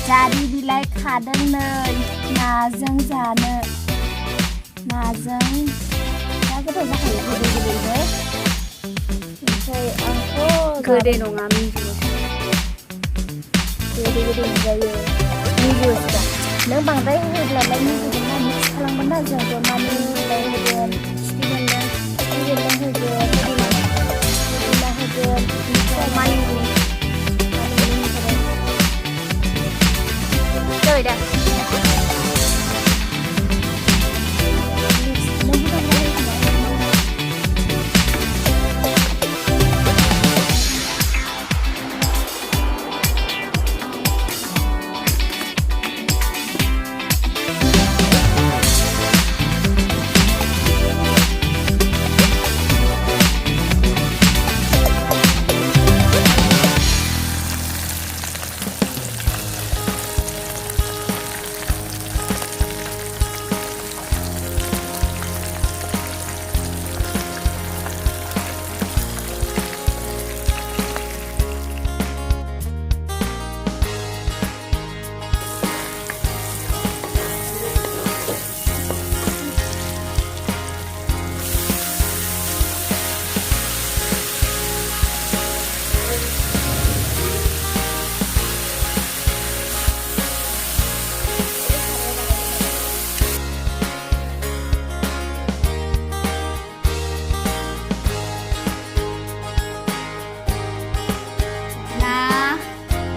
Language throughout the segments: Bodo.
जारि बिलाइ खादों नै नाजों जानो नाजों ना गोथाव जाखायो गोदै गोदैनो ओमफ्राय आंथ' गोदै नङा मिजु गोदै गोदै मोनजायो मिजुसो नों बांद्राय होब्लालाय मिजुगोन ना मिक्स खालामगोन ना जोंथ' मानि बिलाइ होगोन खिफि बेन्दों होगोन पुदिना होगोन ओमफ्राय मानिमुनि जाबाय दा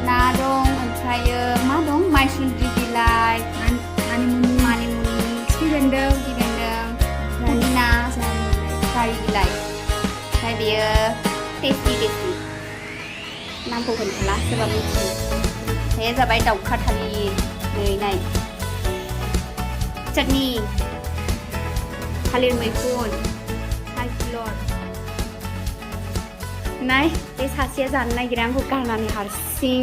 ना दं ओमफ्रायो मा दं माइसुन्द्रि बिलाइ मानिमुनि खिफि बेन्दों पुदिना जारि बिलाइ ओमफ्राय बेयो टेस्टि नामखौ खोन्थाला सोरबा मिथियो बे जाबाय दाउखा थालिर नै नाय चाटनि थालिर मैखुन नाय बे सासेया जानो नागिरा आंखौ गारनानै हारसिं